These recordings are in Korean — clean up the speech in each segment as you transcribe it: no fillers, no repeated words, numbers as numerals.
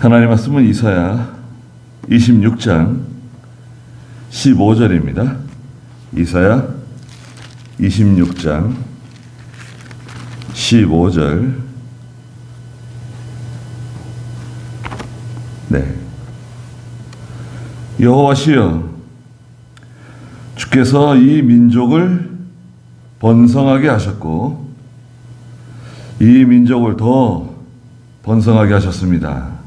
하나님 말씀은 이사야 26장 15절입니다. 이사야 26장 15절. 네. 여호와시여, 주께서 이 민족을 번성하게 하셨고 이 민족을 더 번성하게 하셨습니다.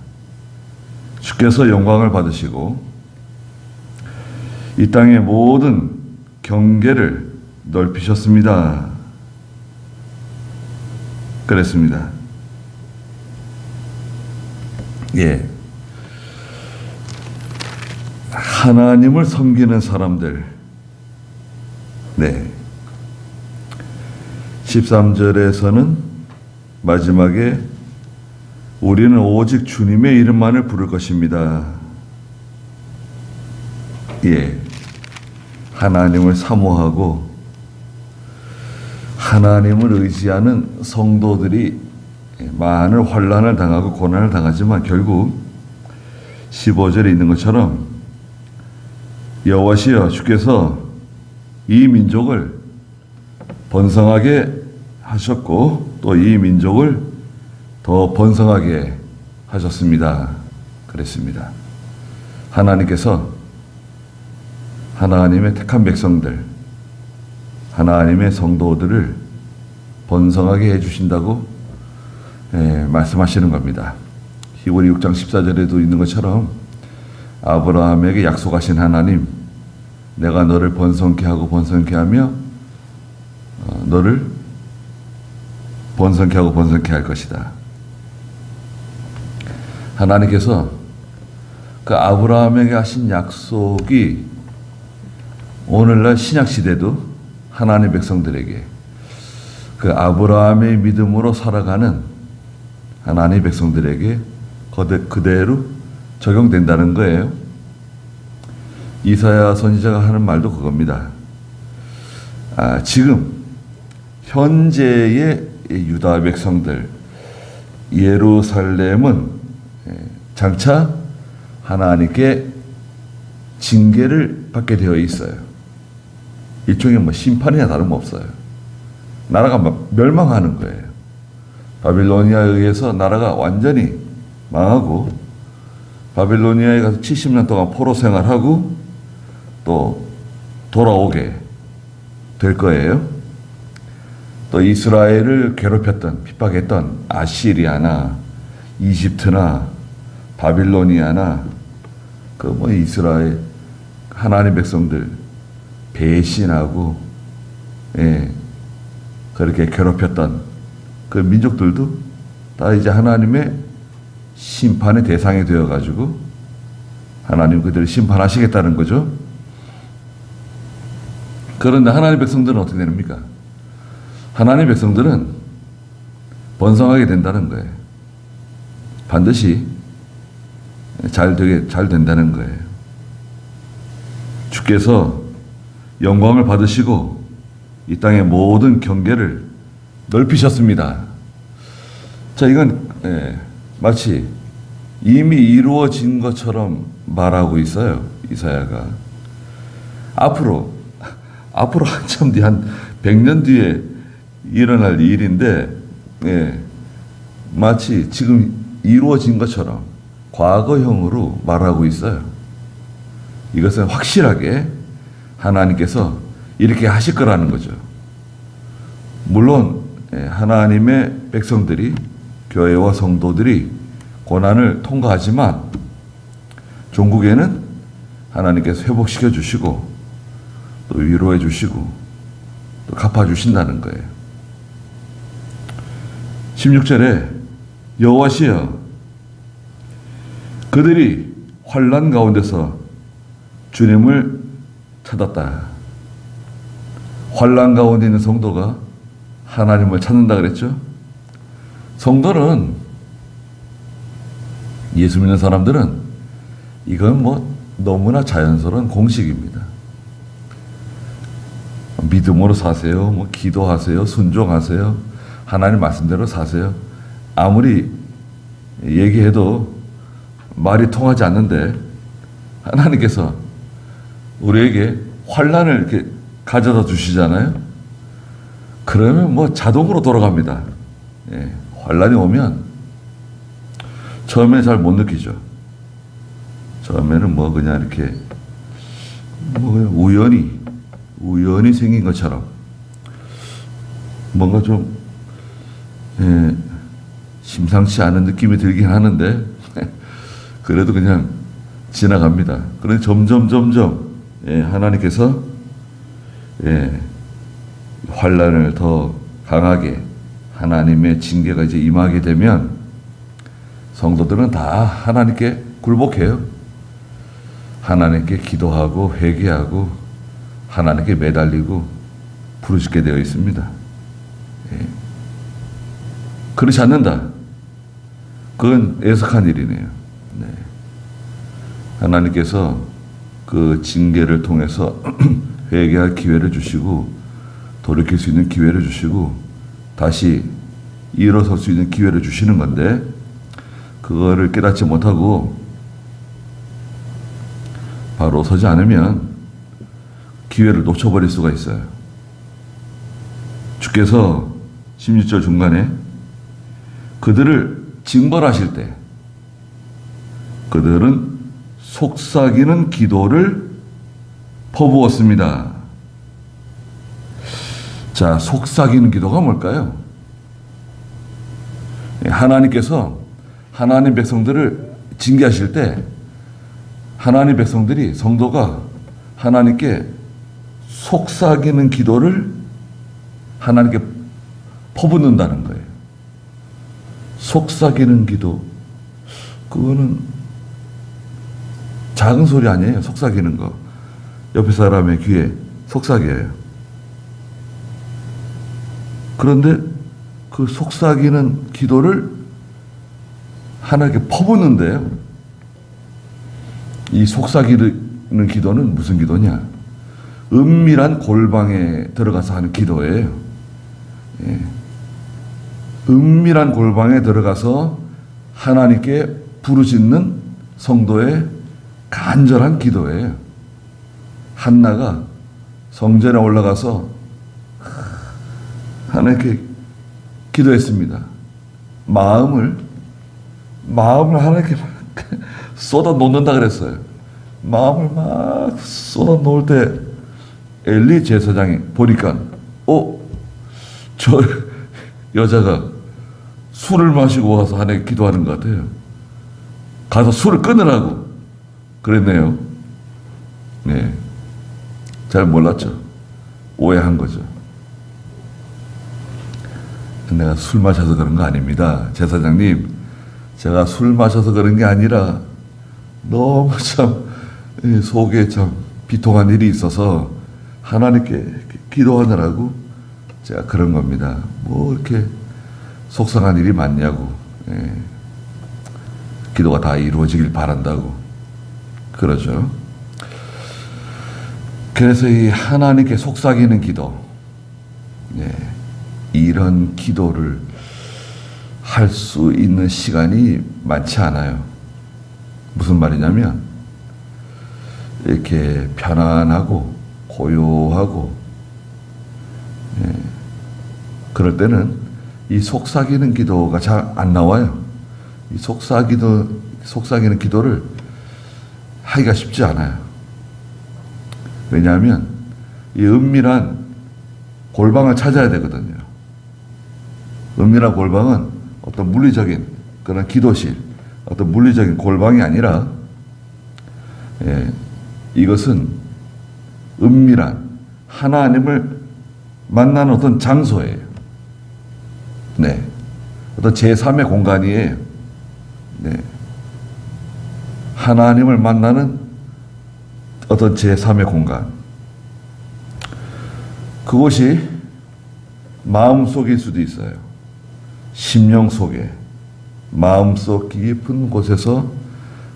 주께서 영광을 받으시고 이 땅의 모든 경계를 넓히셨습니다. 그랬습니다. 예. 하나님을 섬기는 사람들. 네. 13절에서는 마지막에 우리는 오직 주님의 이름만을 부를 것입니다. 예. 하나님을 사모하고 하나님을 의지하는 성도들이 많은 환난을 당하고 고난을 당하지만 결국 15절에 있는 것처럼 여호와시여, 주께서 이 민족을 번성하게 하셨고 또 이 민족을 더 번성하게 하셨습니다. 그랬습니다. 하나님께서 하나님의 택한 백성들, 하나님의 성도들을 번성하게 해주신다고 말씀하시는 겁니다. 히브리 6장 14절에도 있는 것처럼 아브라함에게 약속하신 하나님, 내가 너를 번성케 하고 번성케 하며 너를 번성케 하고 번성케 할 것이다. 하나님께서 그 아브라함에게 하신 약속이 오늘날 신약시대도 하나님의 백성들에게 그 아브라함의 믿음으로 살아가는 하나님의 백성들에게 그대로 적용된다는 거예요. 이사야 선지자가 하는 말도 그겁니다. 지금 현재의 유다 백성들, 예루살렘은 장차 하나님께 징계를 받게 되어 있어요. 일종의 심판이나 다름없어요. 나라가 멸망하는 거예요. 바빌로니아에 의해서 나라가 완전히 망하고 바빌로니아에 가서 70년 동안 포로 생활하고 또 돌아오게 될 거예요. 또 이스라엘을 괴롭혔던, 핍박했던 아시리아나 이집트나 바빌로니아나 이스라엘 하나님 백성들 배신하고 그렇게 괴롭혔던 그 민족들도 다 이제 하나님의 심판의 대상이 되어가지고 하나님 그들을 심판하시겠다는 거죠. 그런데 하나님 백성들은 어떻게 됩니까? 하나님 백성들은 번성하게 된다는 거예요. 반드시 잘 된다는 거예요. 주께서 영광을 받으시고 이 땅의 모든 경계를 넓히셨습니다. 자, 이건 마치 이미 이루어진 것처럼 말하고 있어요. 이사야가. 앞으로 한참 뒤, 한 100년 뒤에 일어날 일인데 마치 지금 이루어진 것처럼 과거형으로 말하고 있어요. 이것은 확실하게 하나님께서 이렇게 하실 거라는 거죠. 물론 하나님의 백성들이, 교회와 성도들이 고난을 통과하지만 종국에는 하나님께서 회복시켜 주시고 또 위로해 주시고 또 갚아 주신다는 거예요. 16절에 여호와시여, 그들이 환난 가운데서 주님을 찾았다. 환난 가운데 있는 성도가 하나님을 찾는다 그랬죠. 성도는, 예수 믿는 사람들은 이건 너무나 자연스러운 공식입니다. 믿음으로 사세요. 기도하세요. 순종하세요. 하나님 말씀대로 사세요. 아무리 얘기해도 말이 통하지 않는데 하나님께서 우리에게 환난을 이렇게 가져다 주시잖아요. 그러면 뭐 자동으로 돌아갑니다. 예, 환난이 오면 처음에 잘 못 느끼죠. 처음에는 뭐 그냥 이렇게 뭐 그냥 우연히 생긴 것처럼 뭔가 좀 예, 심상치 않은 느낌이 들긴 하는데 그래도 그냥 지나갑니다. 그런데 점점 예, 하나님께서 예, 환난을 더 강하게 하나님의 징계가 이제 임하게 되면 성도들은 다 하나님께 굴복해요. 하나님께 기도하고 회개하고 하나님께 매달리고 부르짖게 되어 있습니다. 예. 그렇지 않는다. 그건 애석한 일이네요. 네. 하나님께서 그 징계를 통해서 회개할 기회를 주시고 돌이킬 수 있는 기회를 주시고 다시 일어설 수 있는 기회를 주시는 건데 그거를 깨닫지 못하고 바로 서지 않으면 기회를 놓쳐버릴 수가 있어요. 주께서 16절 중간에 그들을 징벌하실 때 그들은 속삭이는 기도를 퍼부었습니다. 자, 속삭이는 기도가 뭘까요? 하나님께서 하나님 백성들을 징계하실 때 하나님 백성들이 성도가 하나님께 속삭이는 기도를 하나님께 퍼붓는다는 거예요. 속삭이는 기도. 그거는 작은 소리 아니에요. 속삭이는 거. 옆에 사람의 귀에 속삭여요. 그런데 그 속삭이는 기도를 하나님께 퍼붓는데요. 이 속삭이는 기도는 무슨 기도냐? 은밀한 골방에 들어가서 하는 기도예요. 예. 은밀한 골방에 들어가서 하나님께 부르짖는 성도의 간절한 기도예요. 한나가 성전에 올라가서 하나님께 기도했습니다. 마음을 하나님께 쏟아 놓는다 그랬어요. 마음을 막 쏟아 놓을 때 엘리 제사장이 보니까 저 여자가 술을 마시고 와서 하나님께 기도하는 것 같아요. 가서 술을 끊으라고 그랬네요. 네, 잘 몰랐죠. 오해한 거죠. 내가 술 마셔서 그런 거 아닙니다. 제사장님, 제가 술 마셔서 그런 게 아니라 너무 참 속에 참 비통한 일이 있어서 하나님께 기도하느라고 제가 그런 겁니다. 뭐 이렇게 속상한 일이 많냐고. 예. 기도가 다 이루어지길 바란다고 그러죠. 그래서 이 하나님께 속삭이는 기도, 예. 이런 기도를 할 수 있는 시간이 많지 않아요. 무슨 말이냐면 이렇게 편안하고 고요하고 예, 그럴 때는 이 속삭이는 기도가 잘 안 나와요. 이 속삭이는 기도를 하기가 쉽지 않아요. 왜냐하면 이 은밀한 골방을 찾아야 되거든요. 은밀한 골방은 어떤 물리적인 그런 기도실, 어떤 물리적인 골방이 아니라 이것은 은밀한 하나님을 만나는 어떤 장소예요. 네, 어떤 제3의 공간이에요. 네, 하나님을 만나는 어떤 제3의 공간. 그곳이 마음 속일 수도 있어요. 심령 속에, 마음속 깊은 곳에서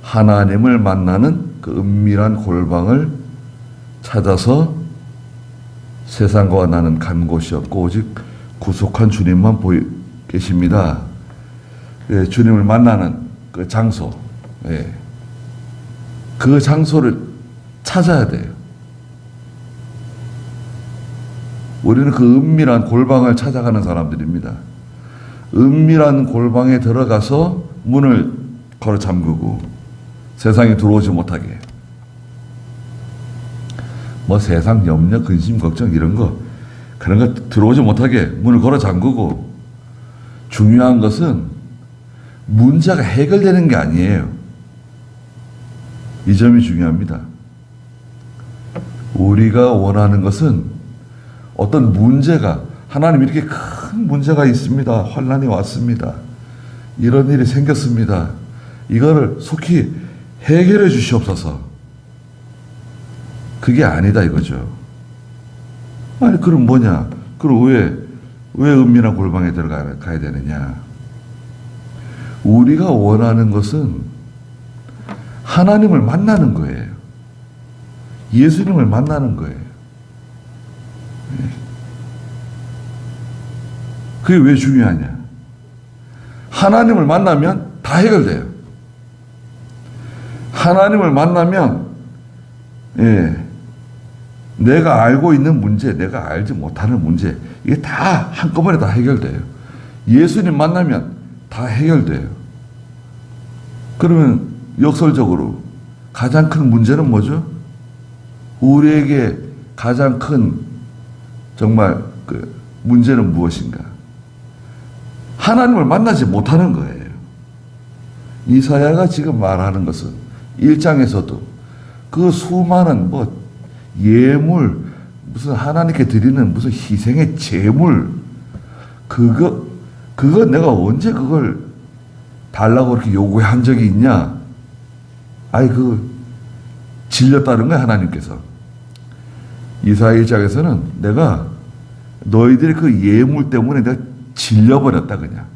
하나님을 만나는 그 은밀한 골방을 찾아서 세상과 나는 간 곳이 없고 오직 구속한 주님만 계십니다. 예, 주님을 만나는 그 장소, 예. 그 장소를 찾아야 돼요. 우리는 그 은밀한 골방을 찾아가는 사람들입니다. 은밀한 골방에 들어가서 문을 걸어 잠그고 세상에 들어오지 못하게. 뭐 세상 염려, 근심, 걱정 이런 거 그런 거 들어오지 못하게 문을 걸어 잠그고, 중요한 것은 문제가 해결되는 게 아니에요. 이 점이 중요합니다. 우리가 원하는 것은 어떤 문제가, 하나님 이렇게 큰 문제가 있습니다. 환난이 왔습니다. 이런 일이 생겼습니다. 이거를 속히 해결해 주시옵소서. 그게 아니다 이거죠. 아니 그럼 뭐냐? 그럼 왜 은밀한 골방에 들어가야 되느냐? 우리가 원하는 것은 하나님을 만나는 거예요. 예수님을 만나는 거예요. 그게 왜 중요하냐? 하나님을 만나면 다 해결돼요. 하나님을 만나면 내가 알고 있는 문제, 내가 알지 못하는 문제, 이게 다 한꺼번에 다 해결돼요. 예수님 만나면 다 해결돼요. 그러면 역설적으로 가장 큰 문제는 뭐죠? 우리에게 가장 큰 정말 그 문제는 무엇인가? 하나님을 만나지 못하는 거예요. 이사야가 지금 말하는 것은 1장에서도 그 수많은 뭐 예물, 무슨 하나님께 드리는 무슨 희생의 제물, 그거 내가 언제 그걸 달라고 그렇게 요구한 적이 있냐? 아이, 질렸다는 거야, 하나님께서. 이사야 1장에서는 내가 너희들의 그 예물 때문에 내가 질려버렸다, 그냥.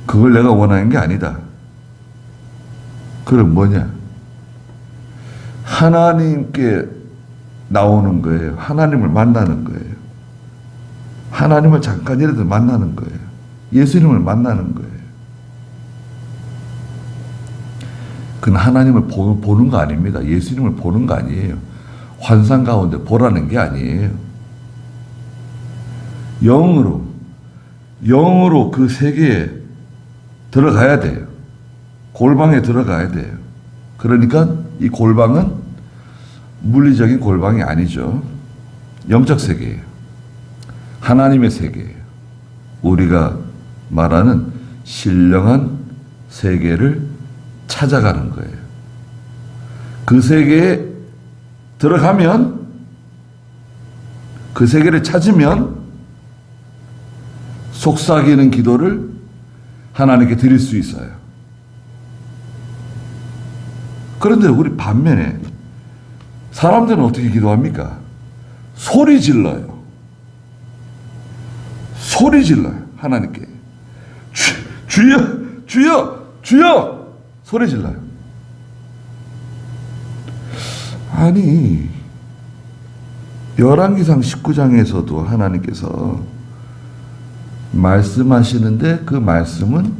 그걸 내가 원하는 게 아니다. 그럼 뭐냐? 하나님께 나오는 거예요. 하나님을 만나는 거예요. 하나님을 잠깐이라도 만나는 거예요. 예수님을 만나는 거예요. 그건 하나님을 보는 거 아닙니다. 예수님을 보는 거 아니에요. 환상 가운데 보라는 게 아니에요. 영으로 그 세계에 들어가야 돼요. 골방에 들어가야 돼요. 그러니까 이 골방은 물리적인 골방이 아니죠. 영적 세계예요. 하나님의 세계예요. 우리가 말하는 신령한 세계를 찾아가는 거예요. 그 세계에 들어가면, 그 세계를 찾으면 속삭이는 기도를 하나님께 드릴 수 있어요. 그런데 우리 반면에 사람들은 어떻게 기도합니까? 소리 질러요. 소리 질러요. 하나님께. 주여! 주여! 주여! 소리 질러요. 아니, 열왕기상 19장에서도 하나님께서 말씀하시는데 그 말씀은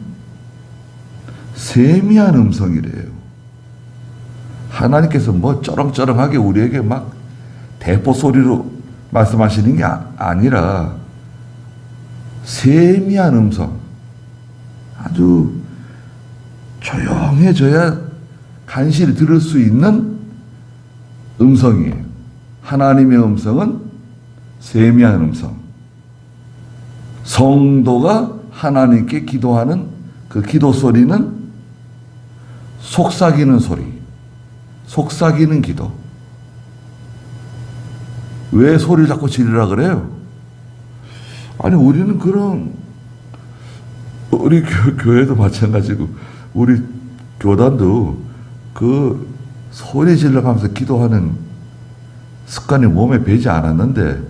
세미한 음성이래요. 하나님께서 뭐 쩌렁쩌렁하게 우리에게 막 대포 소리로 말씀하시는 게 아니라 세미한 음성, 아주 조용해져야 간신히 들을 수 있는 음성이에요. 하나님의 음성은 세미한 음성. 성도가 하나님께 기도하는 그 기도 소리는 속삭이는 소리. 속삭이는 기도. 왜 소리를 자꾸 지르라 그래요? 아니, 우리는 그런, 우리 교회도 마찬가지고, 우리 교단도 그 소리 질러가면서 기도하는 습관이 몸에 배지 않았는데,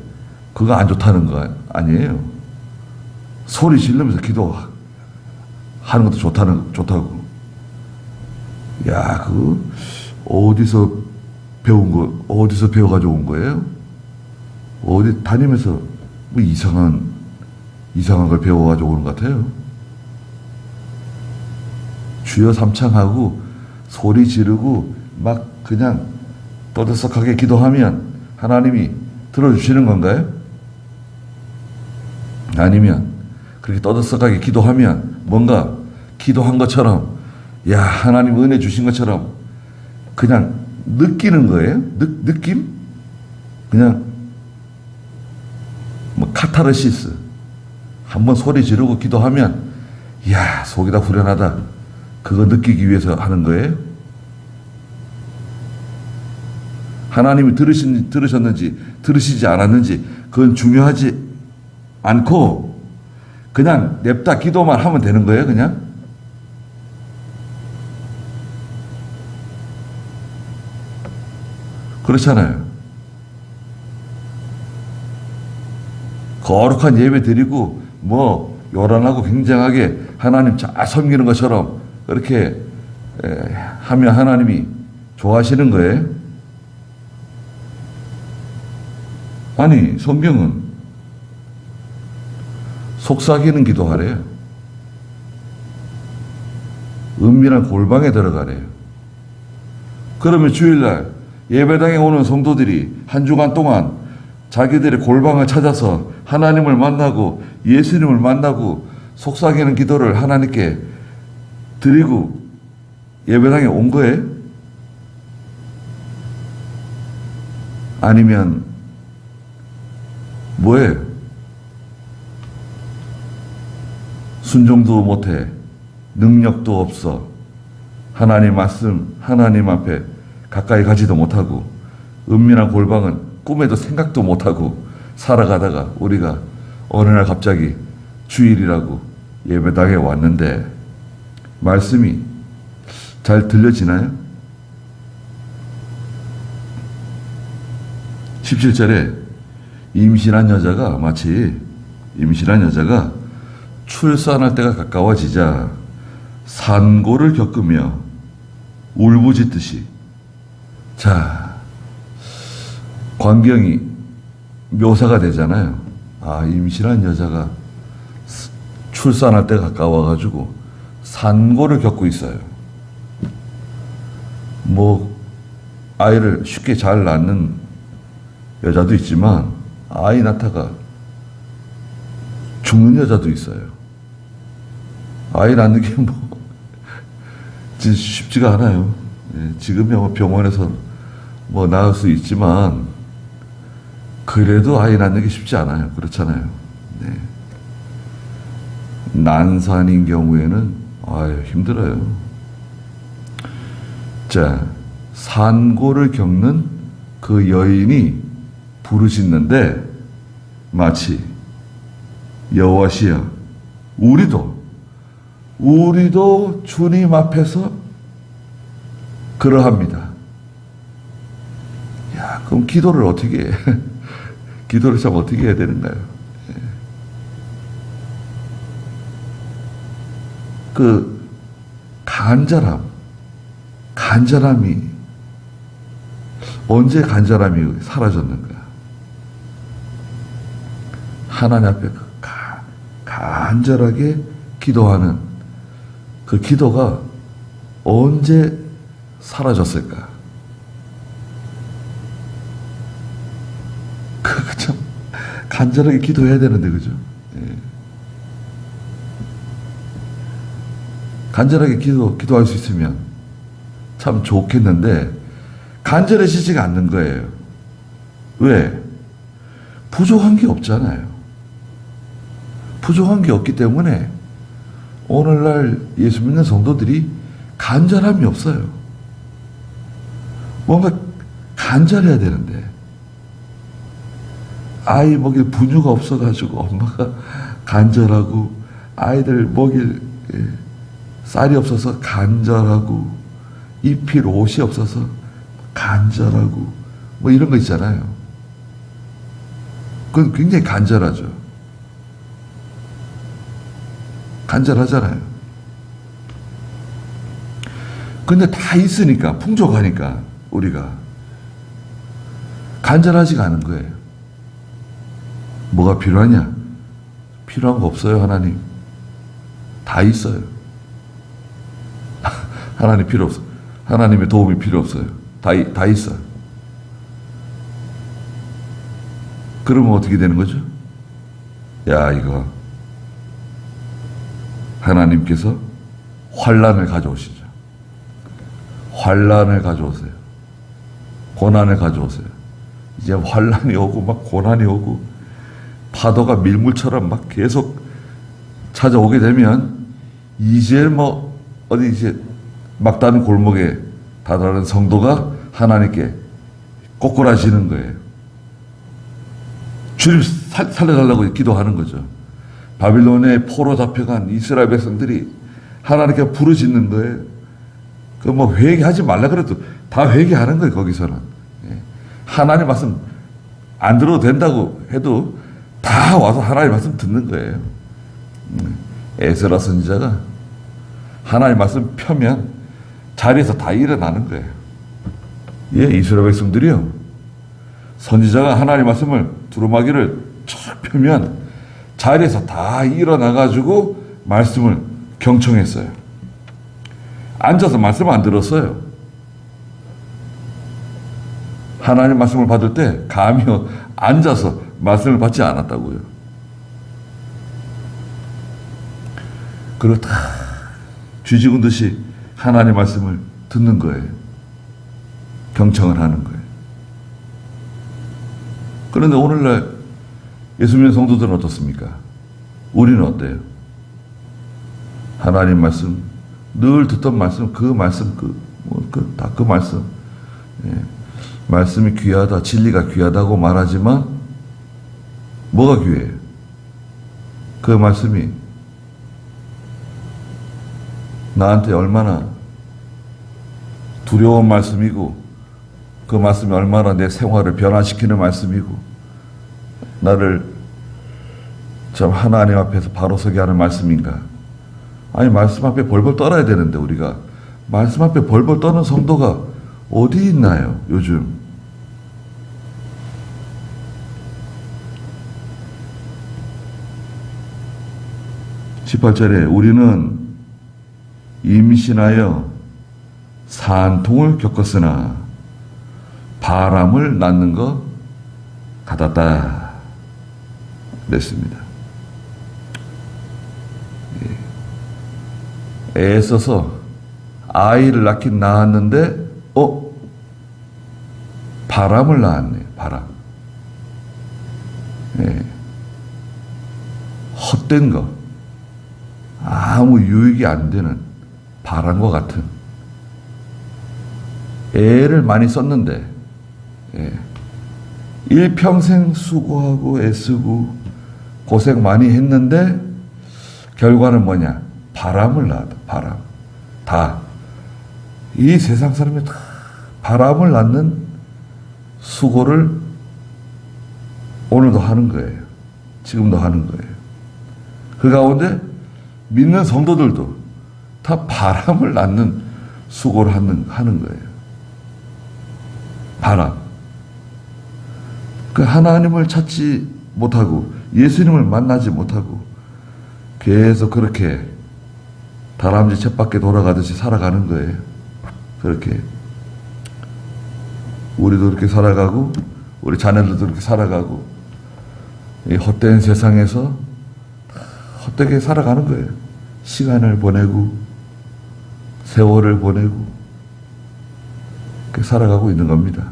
그거 안 좋다는 거 아니에요. 소리 지르면서 기도하는 것도 좋다고. 야, 어디서 배워가지고 온 거예요? 어디 다니면서 뭐 이상한 걸 배워가지고 오는 것 같아요. 주여 삼창하고 소리 지르고 막 그냥 떠들썩하게 기도하면 하나님이 들어주시는 건가요? 아니면 그렇게 떠들썩하게 기도하면 뭔가 기도한 것처럼, 야, 하나님 은혜 주신 것처럼 그냥 느끼는 거예요? 느낌? 그냥 뭐 카타르시스. 한번 소리 지르고 기도하면 야, 속이 다 후련하다. 그거 느끼기 위해서 하는 거예요? 하나님이 들으셨는지 들으시지 않았는지 그건 중요하지 않고 그냥 냅다 기도만 하면 되는 거예요, 그냥? 그렇잖아요. 거룩한 예배 드리고 뭐 요란하고 굉장하게 하나님 잘 섬기는 것처럼 그렇게 하면 하나님이 좋아하시는 거예요? 아니, 성경은 속삭이는 기도하래요. 은밀한 골방에 들어가래요. 그러면 주일날 예배당에 오는 성도들이 한 주간 동안 자기들의 골방을 찾아서 하나님을 만나고 예수님을 만나고 속삭이는 기도를 하나님께 드리고 예배당에 온 거예요? 아니면 뭐예요? 순종도 못해, 능력도 없어, 하나님 말씀, 하나님 앞에 가까이 가지도 못하고 은밀한 골방은 꿈에도 생각도 못하고 살아가다가 우리가 어느 날 갑자기 주일이라고 예배당에 왔는데 말씀이 잘 들려지나요? 17절에 임신한 여자가 출산할 때가 가까워지자 산고를 겪으며 울부짖듯이, 자, 광경이 묘사가 되잖아요. 아, 임신한 여자가 출산할 때가 가까워가지고 산고를 겪고 있어요. 뭐 아이를 쉽게 잘 낳는 여자도 있지만 아이 낳다가 죽는 여자도 있어요. 아이 낳는 게 뭐 진짜 쉽지가 않아요. 지금은 병원에서 뭐 낳을 수 있지만 그래도 아이 낳는 게 쉽지 않아요. 그렇잖아요. 네. 난산인 경우에는 아유, 힘들어요. 자, 산고를 겪는 그 여인이 부르짖는데 마치 여호와시여, 우리도 주님 앞에서 그러합니다. 야, 그럼 기도를 어떻게 해? 기도를 참 어떻게 해야 되는가요? 그 간절함이 언제 간절함이 사라졌는가? 하나님 앞에 간절하게 기도하는 그 기도가 언제 사라졌을까? 그거 참 간절하게 기도해야 되는데, 그죠? 예. 간절하게 기도할 수 있으면 참 좋겠는데 간절해지지가 않는 거예요. 왜? 부족한 게 없잖아요. 부족한 게 없기 때문에 오늘날 예수 믿는 성도들이 간절함이 없어요. 뭔가 간절해야 되는데 아이 먹일 분유가 없어가지고 엄마가 간절하고 아이들 먹일 쌀이 없어서 간절하고 입힐 옷이 없어서 간절하고 뭐 이런 거 있잖아요. 그건 굉장히 간절하죠. 간절하잖아요. 근데 다 있으니까, 풍족하니까 우리가 간절하지가 않은 거예요. 뭐가 필요하냐? 필요한 거 없어요, 하나님. 다 있어요. 하나님 필요 없어. 하나님의 도움이 필요 없어요. 다 있어요. 그러면 어떻게 되는 거죠? 야, 이거 하나님께서 환난을 가져오시죠. 환난을 가져오세요. 고난을 가져오세요. 이제 환난이 오고 막 고난이 오고 파도가 밀물처럼 막 계속 찾아오게 되면 이제 뭐 어디 이제 막다른 골목에 다다른 성도가 하나님께 꼬꾸라지는 거예요. 주님 살려달라고 기도하는 거죠. 바빌론에 포로 잡혀간 이스라엘 백성들이 하나님께 부르짖는 거예요. 그 뭐 회개하지 말라 그래도 다 회개하는 거예요. 거기서는 하나님 말씀 안 들어도 된다고 해도 다 와서 하나님 말씀 듣는 거예요. 에스라 선지자가 하나님 말씀 펴면 자리에서 다 일어나는 거예요. 예, 이스라엘 백성들이요. 선지자가 하나님 말씀을 두루마기를 쫙 펴면 자리에서 다 일어나가지고 말씀을 경청했어요. 앉아서 말씀 안 들었어요. 하나님 말씀을 받을 때 감히 앉아서 말씀을 받지 않았다고요. 그리고 다 쥐죽은 듯이 하나님 말씀을 듣는 거예요. 경청을 하는 거예요. 그런데 오늘날 예수 믿는 성도들은 어떻습니까? 우리는 어때요? 하나님 말씀, 늘 듣던 말씀, 그 말씀, 다 그 말씀. 예. 말씀이 귀하다, 진리가 귀하다고 말하지만 뭐가 귀해요? 그 말씀이 나한테 얼마나 두려운 말씀이고 그 말씀이 얼마나 내 생활을 변화시키는 말씀이고 나를 참 하나님 앞에서 바로 서게 하는 말씀인가? 아니 말씀 앞에 벌벌 떨어야 되는데 우리가 말씀 앞에 벌벌 떠는 성도가 어디 있나요? 요즘 18절에 우리는 임신하여 산통을 겪었으나 바람을 낳는 것 같았다 그랬습니다. 애써서 아이를 낳긴 낳았는데 바람을 낳았네. 바람. 헛된 거, 아무 유익이 안 되는 바람과 같은 애를 많이 썼는데 일평생 수고하고 애쓰고 고생 많이 했는데 결과는 뭐냐? 바람을 낳았다. 바람. 다 이 세상 사람이 다 바람을 낳는 수고를 오늘도 하는 거예요. 지금도 하는 거예요. 그 가운데 믿는 성도들도 다 바람을 낳는 수고를 하는 거예요. 바람. 그 하나님을 찾지 못하고 예수님을 만나지 못하고 계속 그렇게 다람쥐 쳇바퀴 돌아가듯이 살아가는 거예요. 그렇게 우리도 그렇게 살아가고 우리 자녀들도 그렇게 살아가고 이 헛된 세상에서 헛되게 살아가는 거예요. 시간을 보내고 세월을 보내고 그렇게 살아가고 있는 겁니다.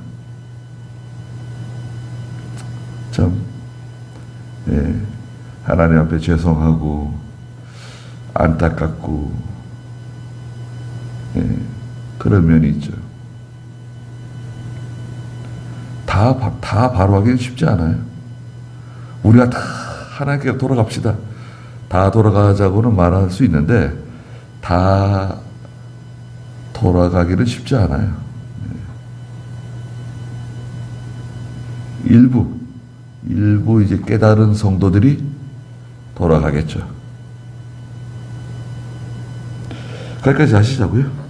참 하나님 앞에 죄송하고 안타깝고 그런 면이 있죠. 다 바로하기는 쉽지 않아요. 우리가 다 하나님께 돌아갑시다. 다 돌아가자고는 말할 수 있는데 다 돌아가기는 쉽지 않아요. 일부 이제 깨달은 성도들이 돌아가겠죠. 거기까지 하시자고요.